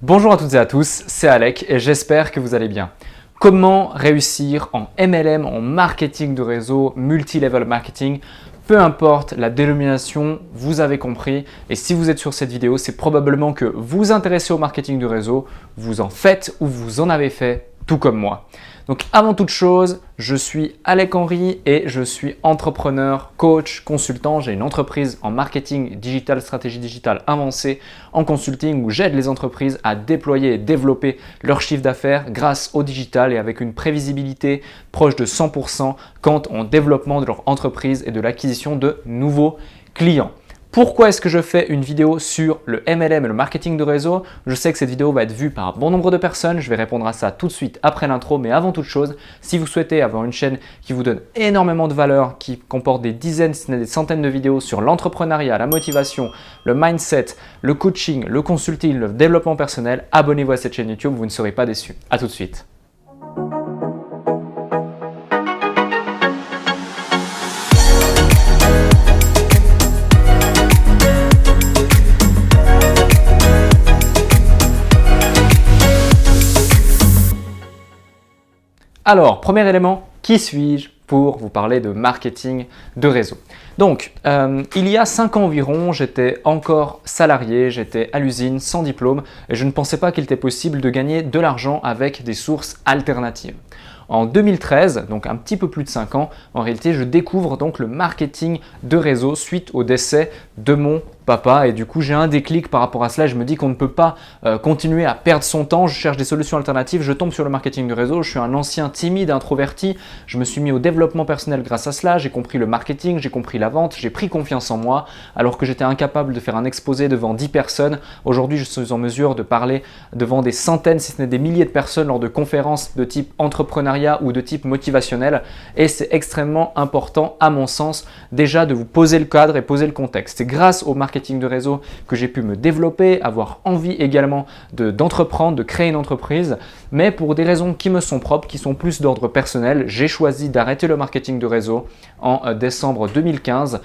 Bonjour à toutes et à tous, c'est Alec et j'espère que vous allez bien. Comment réussir en MLM, en marketing de réseau, multi-level marketing? Peu importe la dénomination, vous avez compris. Et si vous êtes sur cette vidéo, c'est probablement que vous vous intéressez au marketing de réseau, vous en faites ou vous en avez fait, tout comme moi. Donc avant toute chose, je suis Alec Henry et je suis entrepreneur, coach, consultant. J'ai une entreprise en marketing digital, stratégie digitale avancée, en consulting où j'aide les entreprises à déployer et développer leur chiffre d'affaires grâce au digital et avec une prévisibilité proche de 100% quant au développement de leur entreprise et de l'acquisition de nouveaux clients. Pourquoi est-ce que je fais une vidéo sur le MLM et le marketing de réseau? Je sais que cette vidéo va être vue par un bon nombre de personnes. Je vais répondre à ça tout de suite après l'intro. Mais avant toute chose, si vous souhaitez avoir une chaîne qui vous donne énormément de valeur, qui comporte des dizaines, si ce n'est des centaines de vidéos sur l'entrepreneuriat, la motivation, le mindset, le coaching, le consulting, le développement personnel, abonnez-vous à cette chaîne YouTube, vous ne serez pas déçus. À tout de suite. Alors, premier élément, qui suis-je pour vous parler de marketing de réseau? Donc, il y a 5 ans environ, j'étais encore salarié, j'étais à l'usine sans diplôme et je ne pensais pas qu'il était possible de gagner de l'argent avec des sources alternatives. En 2013, donc un petit peu plus de 5 ans, en réalité, je découvre donc le marketing de réseau suite au décès de mon papa et du coup j'ai un déclic par rapport à cela. Je me dis qu'on ne peut pas continuer à perdre son temps, je cherche des solutions alternatives, je tombe sur le marketing de réseau, je suis un ancien timide, introverti, je me suis mis au développement personnel grâce à cela, j'ai compris le marketing, j'ai compris la vente, j'ai pris confiance en moi alors que j'étais incapable de faire un exposé devant 10 personnes. Aujourd'hui je suis en mesure de parler devant des centaines si ce n'est des milliers de personnes lors de conférences de type entrepreneuriat ou de type motivationnel et c'est extrêmement important à mon sens déjà de vous poser le cadre et poser le contexte. C'est grâce au marketing de réseau que j'ai pu me développer, avoir envie également d'entreprendre, de créer une entreprise, mais pour des raisons qui me sont propres, qui sont plus d'ordre personnel, j'ai choisi d'arrêter le marketing de réseau en décembre 2015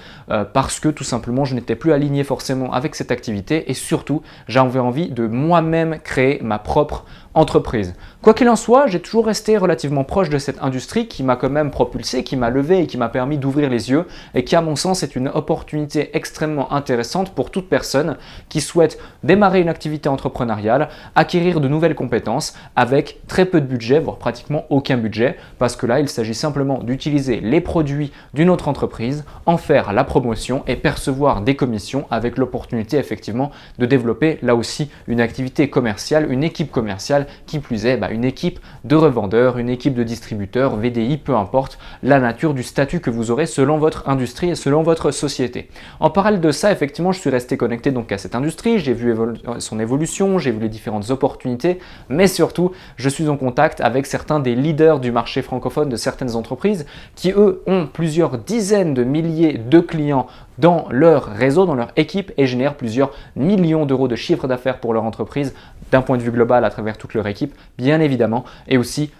parce que tout simplement je n'étais plus aligné forcément avec cette activité et surtout j'avais envie de moi-même créer ma propre entreprise. Quoi qu'il en soit, j'ai toujours resté relativement proche de cette industrie qui m'a quand même propulsé, qui m'a levé et qui m'a permis d'ouvrir les yeux et qui à mon sens est une opportunité extrêmement intéressante pour toute personne qui souhaite démarrer une activité entrepreneuriale, acquérir de nouvelles compétences avec très peu de budget, voire pratiquement aucun budget, parce que là il s'agit simplement d'utiliser les produits d'une autre entreprise, en faire la promotion et percevoir des commissions avec l'opportunité effectivement de développer là aussi une activité commerciale, une équipe commerciale, qui plus est une équipe de revendeurs, une équipe de distributeurs, VDI, peu importe la nature du statut que vous aurez selon votre industrie et selon votre société. En parallèle de ça, effectivement, je suis resté connecté donc à cette industrie, j'ai vu son évolution, j'ai vu les différentes opportunités, mais surtout, je suis en contact avec certains des leaders du marché francophone de certaines entreprises qui, eux, ont plusieurs dizaines de milliers de clients dans leur réseau, dans leur équipe et génèrent plusieurs millions d'euros de chiffre d'affaires pour leur entreprise d'un point de vue global à travers toute leur équipe, bien évidemment, et aussi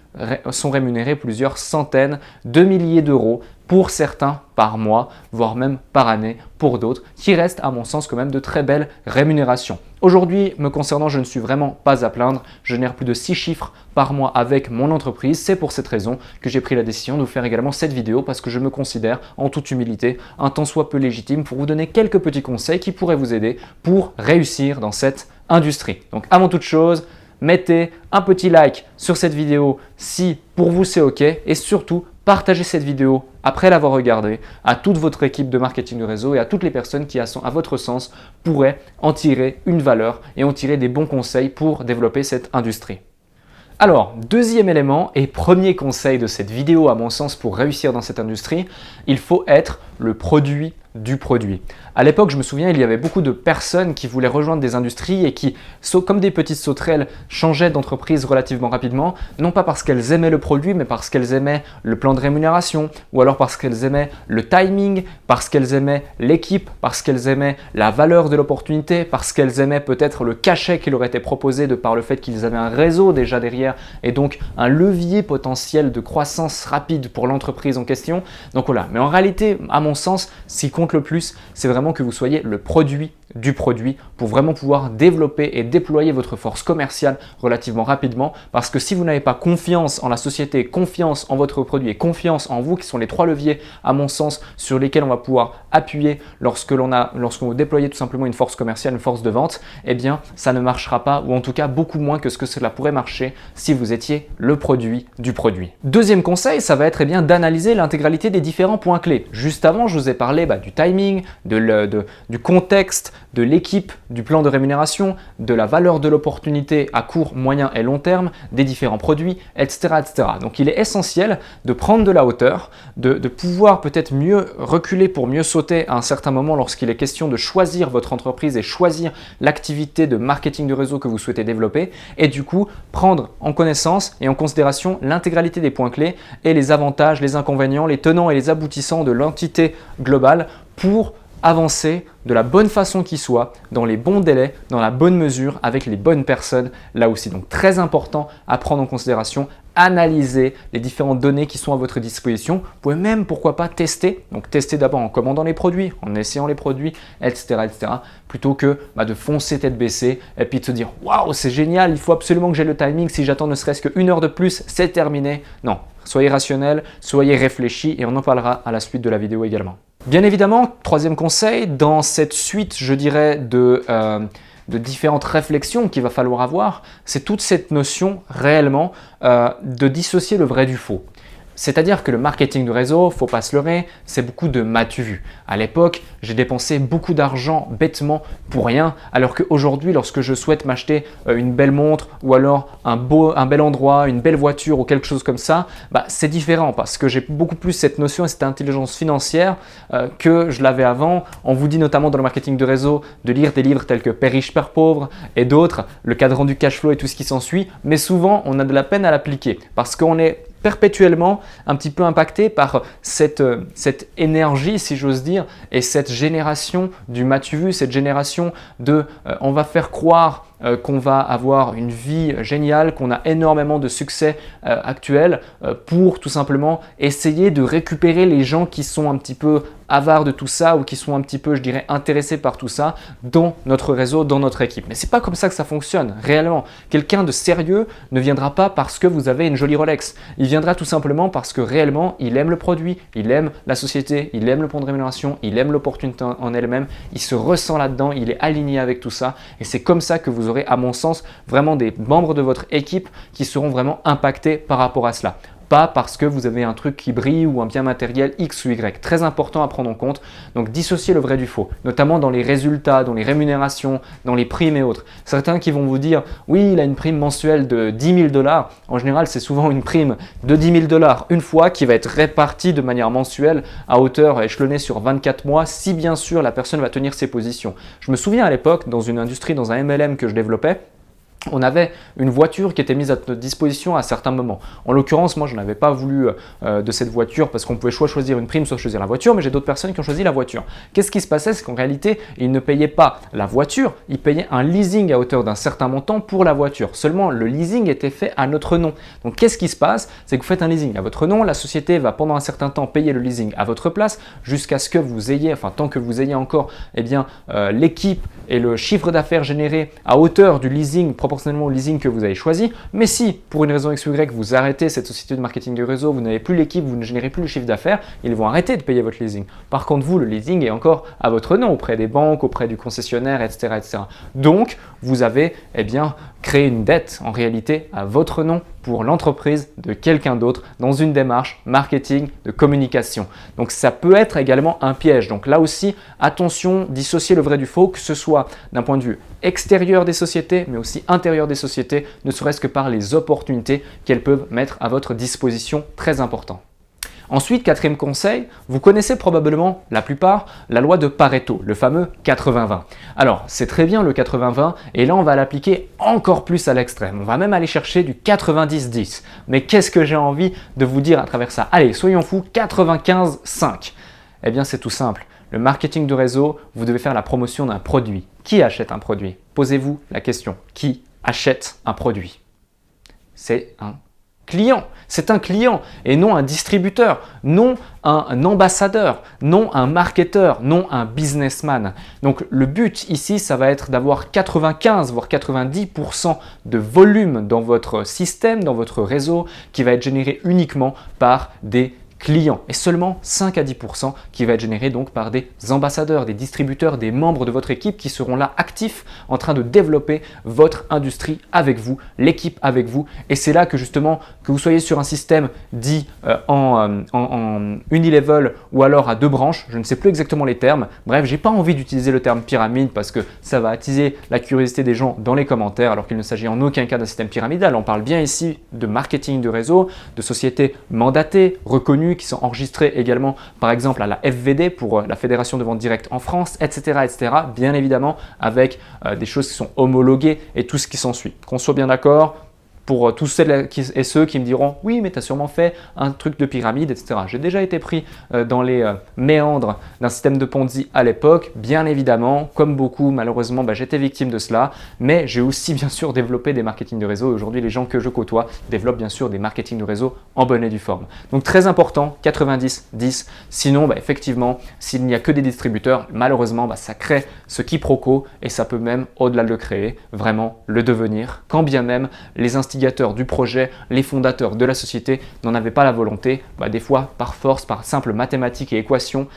sont rémunérés plusieurs centaines de milliers d'euros pour certains par mois, voire même par année pour d'autres, qui restent à mon sens quand même de très belles rémunérations. Aujourd'hui, me concernant, je ne suis vraiment pas à plaindre. Je génère plus de 6 chiffres par mois avec mon entreprise. C'est pour cette raison que j'ai pris la décision de vous faire également cette vidéo parce que je me considère en toute humilité un tant soit peu légitime pour vous donner quelques petits conseils qui pourraient vous aider pour réussir dans cette industrie. Donc avant toute chose, mettez un petit like sur cette vidéo si pour vous c'est OK et surtout partagez cette vidéo après l'avoir regardée à toute votre équipe de marketing de réseau et à toutes les personnes qui, à votre sens, pourraient en tirer une valeur et en tirer des bons conseils pour développer cette industrie. Alors, deuxième élément et premier conseil de cette vidéo à mon sens pour réussir dans cette industrie, il faut être le produit du produit. À l'époque, je me souviens, il y avait beaucoup de personnes qui voulaient rejoindre des industries et qui, comme des petites sauterelles, changeaient d'entreprise relativement rapidement, non pas parce qu'elles aimaient le produit, mais parce qu'elles aimaient le plan de rémunération, ou alors parce qu'elles aimaient le timing, parce qu'elles aimaient l'équipe, parce qu'elles aimaient la valeur de l'opportunité, parce qu'elles aimaient peut-être le cachet qui leur était proposé de par le fait qu'ils avaient un réseau déjà derrière et donc un levier potentiel de croissance rapide pour l'entreprise en question. Donc voilà, mais en réalité, à mon sens, ce qui compte le plus, c'est vraiment que vous soyez le produit du produit pour vraiment pouvoir développer et déployer votre force commerciale relativement rapidement. Parce que si vous n'avez pas confiance en la société, confiance en votre produit et confiance en vous, qui sont les 3 leviers à mon sens sur lesquels on va pouvoir appuyer lorsqu'on veut déployer tout simplement une force commerciale, une force de vente, eh bien ça ne marchera pas, ou en tout cas beaucoup moins que ce que cela pourrait marcher si vous étiez le produit du produit. Deuxième conseil, ça va être d'analyser l'intégralité des différents points clés. Juste avant, je vous ai parlé du timing, du contexte, de l'équipe, du plan de rémunération, de la valeur de l'opportunité à court, moyen et long terme, des différents produits, etc., etc. Donc il est essentiel de prendre de la hauteur, de pouvoir peut-être mieux reculer pour mieux sauter à un certain moment lorsqu'il est question de choisir votre entreprise et choisir l'activité de marketing de réseau que vous souhaitez développer, et du coup prendre en connaissance et en considération l'intégralité des points clés et les avantages, les inconvénients, les tenants et les aboutissants de l'entité globale pour avancer de la bonne façon qui soit, dans les bons délais, dans la bonne mesure, avec les bonnes personnes là aussi. Donc très important à prendre en considération, analyser les différentes données qui sont à votre disposition. Vous pouvez même, pourquoi pas, tester. Donc tester d'abord en commandant les produits, en essayant les produits, etc. plutôt que de foncer tête baissée et puis de se dire « Waouh, c'est génial, il faut absolument que j'ai le timing, si j'attends ne serait-ce qu'une heure de plus, c'est terminé. » Non, soyez rationnel, soyez réfléchi et on en parlera à la suite de la vidéo également. Bien évidemment, troisième conseil, dans cette suite, je dirais, de différentes réflexions qu'il va falloir avoir, c'est toute cette notion réellement de dissocier le vrai du faux. C'est-à-dire que le marketing de réseau, faut pas se leurrer, c'est beaucoup de m'as-tu vu. À l'époque, j'ai dépensé beaucoup d'argent bêtement pour rien, alors qu'aujourd'hui, lorsque je souhaite m'acheter une belle montre ou alors un bel endroit, une belle voiture ou quelque chose comme ça, c'est différent parce que j'ai beaucoup plus cette notion et cette intelligence financière que je l'avais avant. On vous dit notamment dans le marketing de réseau de lire des livres tels que Père riche, Père pauvre et d'autres, le cadran du cash flow et tout ce qui s'ensuit, mais souvent on a de la peine à l'appliquer parce qu'on est perpétuellement un petit peu impacté par cette énergie, si j'ose dire, et cette génération du m'as-tu vu, cette génération de on va faire croire qu'on va avoir une vie géniale, qu'on a énormément de succès actuel pour tout simplement essayer de récupérer les gens qui sont un petit peu avares de tout ça ou qui sont un petit peu, je dirais, intéressés par tout ça dans notre réseau, dans notre équipe. Mais c'est pas comme ça que ça fonctionne, réellement. Quelqu'un de sérieux ne viendra pas parce que vous avez une jolie Rolex. Il viendra tout simplement parce que réellement, il aime le produit, il aime la société, il aime le plan de rémunération, il aime l'opportunité en elle-même, il se ressent là-dedans, il est aligné avec tout ça et c'est comme ça que vous aurez, à mon sens, vraiment des membres de votre équipe qui seront vraiment impactés par rapport à cela. Pas parce que vous avez un truc qui brille ou un bien matériel X ou Y. Très important à prendre en compte. Donc dissocier le vrai du faux, notamment dans les résultats, dans les rémunérations, dans les primes et autres. Certains qui vont vous dire oui, il a une prime mensuelle de 10 000 $. En général, c'est souvent une prime de 10 000 $ une fois qui va être répartie de manière mensuelle à hauteur échelonnée sur 24 mois si bien sûr la personne va tenir ses positions. Je me souviens à l'époque, dans une industrie, dans un MLM que je développais, on avait une voiture qui était mise à notre disposition à certains moments. En l'occurrence, moi, je n'avais pas voulu de cette voiture parce qu'on pouvait soit choisir une prime, soit choisir la voiture, mais j'ai d'autres personnes qui ont choisi la voiture. Qu'est-ce qui se passait? C'est qu'en réalité, ils ne payaient pas la voiture, ils payaient un leasing à hauteur d'un certain montant pour la voiture. Seulement, le leasing était fait à notre nom. Donc, qu'est-ce qui se passe? C'est que vous faites un leasing à votre nom, la société va pendant un certain temps payer le leasing à votre place jusqu'à ce que vous ayez, enfin tant que vous ayez encore l'équipe et le chiffre d'affaires généré à hauteur du leasing proportionnellement au leasing que vous avez choisi. Mais si, pour une raison X ou Y, vous arrêtez cette société de marketing de réseau, vous n'avez plus l'équipe, vous ne générez plus le chiffre d'affaires, ils vont arrêter de payer votre leasing. Par contre, vous, le leasing est encore à votre nom, auprès des banques, auprès du concessionnaire, etc. etc. Donc, vous avez créé une dette en réalité à votre nom pour l'entreprise de quelqu'un d'autre dans une démarche marketing de communication. Donc, ça peut être également un piège. Donc là aussi, attention, dissocier le vrai du faux, que ce soit d'un point de vue extérieur des sociétés, mais aussi intérieur des sociétés, ne serait-ce que par les opportunités qu'elles peuvent mettre à votre disposition, très important. Ensuite, quatrième conseil, vous connaissez probablement la plupart la loi de Pareto, le fameux 80-20. Alors, c'est très bien le 80-20 et là, on va l'appliquer encore plus à l'extrême. On va même aller chercher du 90-10. Mais qu'est-ce que j'ai envie de vous dire à travers ça? Allez, soyons fous, 95-5. Eh bien, c'est tout simple. Le marketing de réseau, vous devez faire la promotion d'un produit. Qui achète un produit? Posez-vous la question. Qui achète un produit? C'est un client. C'est un client et non un distributeur, non un ambassadeur, non un marketeur, non un businessman. Donc le but ici, ça va être d'avoir 95 voire 90% de volume dans votre système, dans votre réseau qui va être généré uniquement par des clients et seulement 5 à 10% qui va être généré donc par des ambassadeurs, des distributeurs, des membres de votre équipe qui seront là actifs en train de développer votre industrie avec vous, l'équipe avec vous. Et c'est là que justement, que vous soyez sur un système dit en unilevel ou alors à 2 branches, je ne sais plus exactement les termes. Bref, j'ai pas envie d'utiliser le terme pyramide parce que ça va attiser la curiosité des gens dans les commentaires alors qu'il ne s'agit en aucun cas d'un système pyramidal. On parle bien ici de marketing de réseau, de sociétés mandatées, reconnues, qui sont enregistrés également par exemple à la FVD pour la Fédération de vente directe en France, etc. Bien évidemment avec des choses qui sont homologuées et tout ce qui s'ensuit. Qu'on soit bien d'accord, pour tous celles et ceux qui me diront « Oui, mais tu as sûrement fait un truc de pyramide, etc. » J'ai déjà été pris dans les méandres d'un système de Ponzi à l'époque. Bien évidemment, comme beaucoup, malheureusement, j'étais victime de cela. Mais j'ai aussi bien sûr développé des marketing de réseau. Et aujourd'hui, les gens que je côtoie développent bien sûr des marketing de réseau en bonne et due forme. Donc très important, 90-10. Sinon, effectivement, s'il n'y a que des distributeurs, malheureusement, ça crée ce quiproquo et ça peut même, au-delà de le créer, vraiment le devenir. Quand bien même les instigateurs du projet, les fondateurs de la société n'en avaient pas la volonté, des fois par force, par simple mathématiques et équations,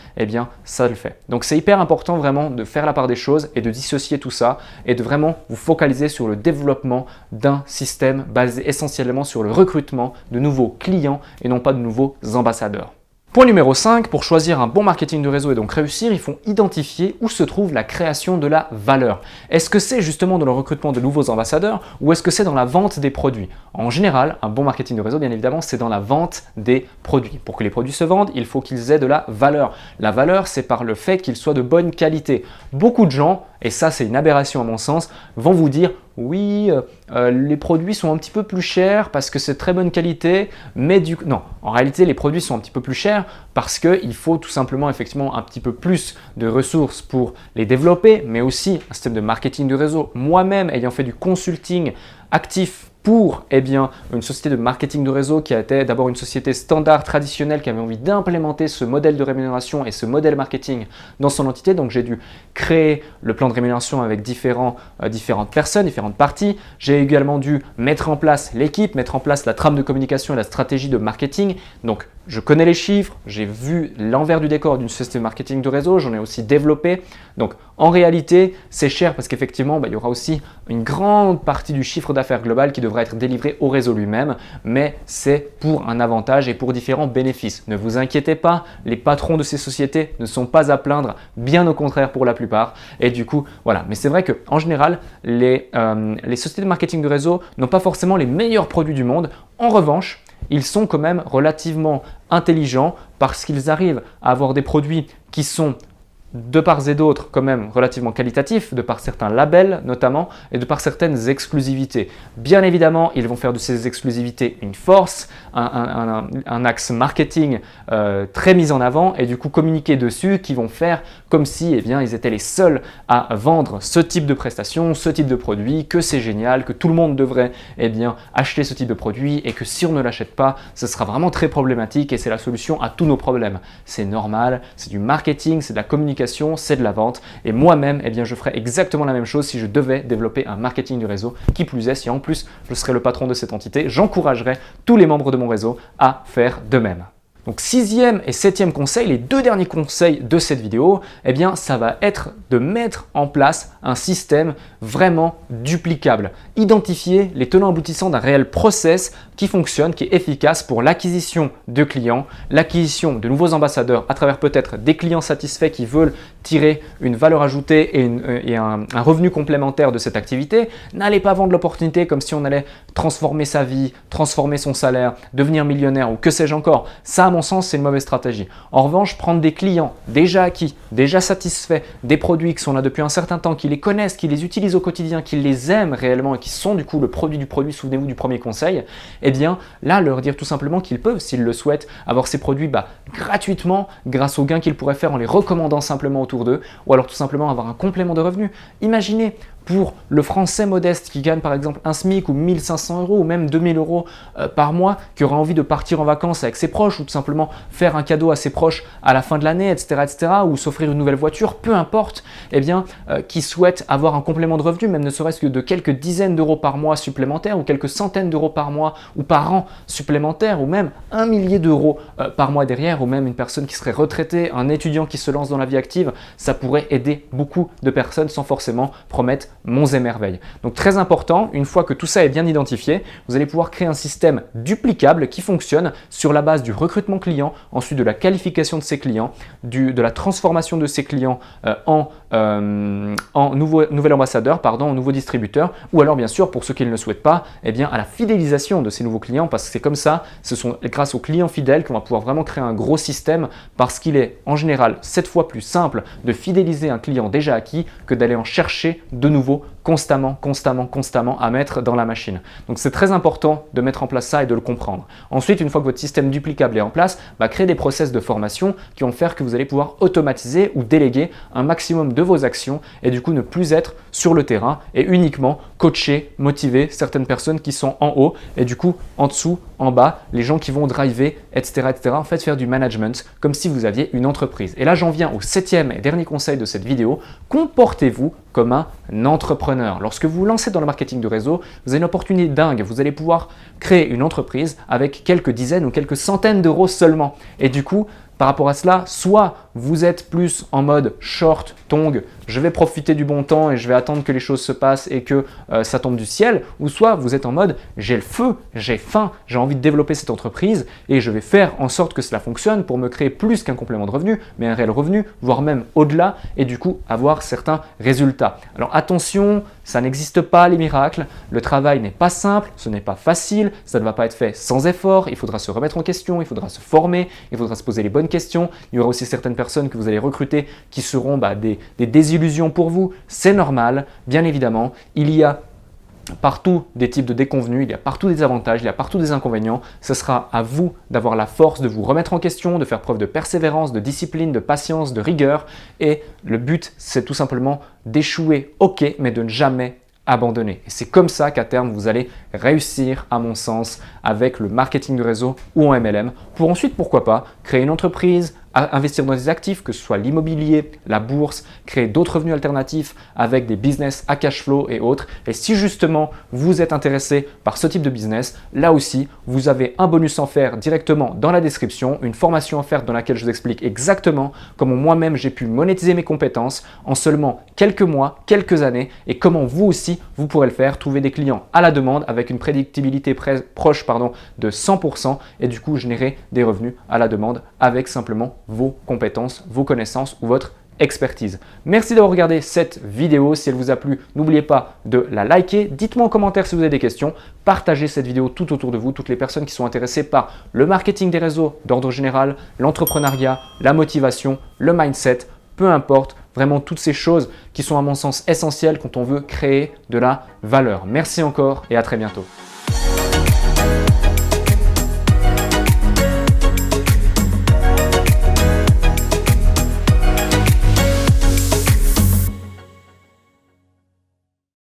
ça le fait. Donc c'est hyper important vraiment de faire la part des choses et de dissocier tout ça et de vraiment vous focaliser sur le développement d'un système basé essentiellement sur le recrutement de nouveaux clients et non pas de nouveaux ambassadeurs. Point numéro 5, pour choisir un bon marketing de réseau et donc réussir, il faut identifier où se trouve la création de la valeur. Est-ce que c'est justement dans le recrutement de nouveaux ambassadeurs ou est-ce que c'est dans la vente des produits? En général, un bon marketing de réseau, bien évidemment, c'est dans la vente des produits. Pour que les produits se vendent, il faut qu'ils aient de la valeur. La valeur, c'est par le fait qu'ils soient de bonne qualité. Beaucoup de gens, et ça c'est une aberration à mon sens, vont vous dire oui, les produits sont un petit peu plus chers parce que c'est très bonne qualité, mais non, en réalité les produits sont un petit peu plus chers parce qu'il faut tout simplement effectivement un petit peu plus de ressources pour les développer, mais aussi un système de marketing de réseau. Moi-même, ayant fait du consulting actif pour une société de marketing de réseau qui a été d'abord une société standard traditionnelle qui avait envie d'implémenter ce modèle de rémunération et ce modèle marketing dans son entité. Donc j'ai dû créer le plan de rémunération avec différentes personnes, différentes parties. J'ai également dû mettre en place l'équipe, mettre en place la trame de communication et la stratégie de marketing. Donc je connais les chiffres, j'ai vu l'envers du décor d'une société de marketing de réseau, j'en ai aussi développé. Donc en réalité, c'est cher parce qu'effectivement, il y aura aussi une grande partie du chiffre d'affaires global qui devra être délivré au réseau lui-même, mais c'est pour un avantage et pour différents bénéfices. Ne vous inquiétez pas, les patrons de ces sociétés ne sont pas à plaindre, bien au contraire pour la plupart. Et du coup, voilà. Mais c'est vrai qu'en général, les sociétés de marketing de réseau n'ont pas forcément les meilleurs produits du monde. En revanche, ils sont quand même relativement intelligents parce qu'ils arrivent à avoir des produits qui sont de part et d'autre quand même relativement qualitatifs, de par certains labels notamment et de par certaines exclusivités. Bien évidemment, ils vont faire de ces exclusivités une force, un axe marketing très mis en avant et du coup communiquer dessus qui vont faire comme si ils étaient les seuls à vendre ce type de prestations, ce type de produit, que c'est génial, que tout le monde devrait acheter ce type de produit et que si on ne l'achète pas, ce sera vraiment très problématique et c'est la solution à tous nos problèmes. C'est normal, c'est du marketing, c'est de la communication, c'est de la vente et moi-même, je ferais exactement la même chose si je devais développer un marketing du réseau. Qui plus est, si en plus je serais le patron de cette entité, j'encouragerais tous les membres de mon réseau à faire de même. Donc 6e et 7e conseil, les 2 derniers conseils de cette vidéo, ça va être de mettre en place un système vraiment duplicable. Identifier les tenants aboutissants d'un réel process qui fonctionne, qui est efficace pour l'acquisition de clients, l'acquisition de nouveaux ambassadeurs à travers peut-être des clients satisfaits qui veulent tirer une valeur ajoutée et un revenu complémentaire de cette activité. N'allez pas vendre l'opportunité comme si on allait transformer sa vie, transformer son salaire, devenir millionnaire ou que sais-je encore. Ça, à mon sens, c'est une mauvaise stratégie. En revanche, prendre des clients déjà acquis, déjà satisfaits, des produits qui sont là depuis un certain temps, qui les connaissent, qui les utilisent au quotidien, qui les aiment réellement et qui sont du coup le produit du produit, souvenez-vous du premier conseil, là, leur dire tout simplement qu'ils peuvent, s'ils le souhaitent, avoir ces produits gratuitement grâce aux gains qu'ils pourraient faire en les recommandant simplement autour d'eux ou alors tout simplement avoir un complément de revenus. Imaginez, pour le Français modeste qui gagne par exemple un SMIC ou 1500 euros ou même 2000 euros par mois, qui aura envie de partir en vacances avec ses proches ou tout simplement faire un cadeau à ses proches à la fin de l'année, etc., ou s'offrir une nouvelle voiture, peu importe, eh bien, qui souhaite avoir un complément de revenu, même ne serait-ce que de quelques dizaines d'euros par mois supplémentaires ou quelques centaines d'euros par mois ou par an supplémentaires ou même un millier d'euros par mois derrière, ou même une personne qui serait retraitée, un étudiant qui se lance dans la vie active, ça pourrait aider beaucoup de personnes sans forcément promettre monts et merveilles. Donc très important, une fois que tout ça est bien identifié, vous allez pouvoir créer un système duplicable qui fonctionne sur la base du recrutement client, ensuite de la qualification de ses clients, de la transformation de ses clients en nouvel ambassadeur, en nouveau distributeur, ou alors bien sûr pour ceux qui ne le souhaitent pas, eh bien à la fidélisation de ces nouveaux clients, parce que c'est comme ça, ce sont grâce aux clients fidèles qu'on va pouvoir vraiment créer un gros système, parce qu'il est en général 7 fois plus simple de fidéliser un client déjà acquis que d'aller en chercher de nouveaux constamment à mettre dans la machine. Donc c'est très important de mettre en place ça et de le comprendre. Ensuite, une fois que votre système duplicable est en place, créez des process de formation qui vont faire que vous allez pouvoir automatiser ou déléguer un maximum de vos actions et du coup ne plus être sur le terrain et uniquement coacher, motiver certaines personnes qui sont en haut et du coup en dessous, en bas, les gens qui vont driver, etc. En fait, faire du management comme si vous aviez une entreprise. Et là, j'en viens au 7e et dernier conseil de cette vidéo. Comportez-vous comme un entrepreneur. Lorsque vous vous lancez dans le marketing de réseau, vous avez une opportunité dingue. Vous allez pouvoir créer une entreprise avec quelques dizaines ou quelques centaines d'euros seulement. Et du coup, par rapport à cela, soit vous êtes plus en mode short, tongue, je vais profiter du bon temps et je vais attendre que les choses se passent et que ça tombe du ciel, ou soit vous êtes en mode j'ai le feu, j'ai faim, j'ai envie de développer cette entreprise et je vais faire en sorte que cela fonctionne pour me créer plus qu'un complément de revenu, mais un réel revenu, voire même au-delà et du coup avoir certains résultats. Alors attention, ça n'existe pas les miracles, le travail n'est pas simple, ce n'est pas facile, ça ne va pas être fait sans effort, il faudra se remettre en question, il faudra se former, il faudra se poser les bonnes questions, il y aura aussi certaines personnes que vous allez recruter qui seront des désillusions pour vous, c'est normal, bien évidemment, il y a partout des types de déconvenus, il y a partout des avantages, il y a partout des inconvénients. Ce sera à vous d'avoir la force de vous remettre en question, de faire preuve de persévérance, de discipline, de patience, de rigueur. Et le but, c'est tout simplement d'échouer, ok, mais de ne jamais abandonner. Et c'est comme ça qu'à terme, vous allez réussir, à mon sens, avec le marketing de réseau ou en MLM, pour ensuite, pourquoi pas, créer une entreprise, investir dans des actifs, que ce soit l'immobilier, la bourse, créer d'autres revenus alternatifs avec des business à cash flow et autres. Et si justement vous êtes intéressé par ce type de business, là aussi, vous avez un bonus offert directement dans la description, une formation offerte dans laquelle je vous explique exactement comment moi-même j'ai pu monétiser mes compétences en seulement quelques mois, quelques années et comment vous aussi, vous pourrez le faire, trouver des clients à la demande avec une prédictibilité proche de 100% et du coup générer des revenus à la demande avec simplement vos compétences, vos connaissances ou votre expertise. Merci d'avoir regardé cette vidéo. Si elle vous a plu, n'oubliez pas de la liker. Dites-moi en commentaire si vous avez des questions. Partagez cette vidéo tout autour de vous, toutes les personnes qui sont intéressées par le marketing des réseaux d'ordre général, l'entrepreneuriat, la motivation, le mindset, peu importe, vraiment toutes ces choses qui sont à mon sens essentielles quand on veut créer de la valeur. Merci encore et à très bientôt.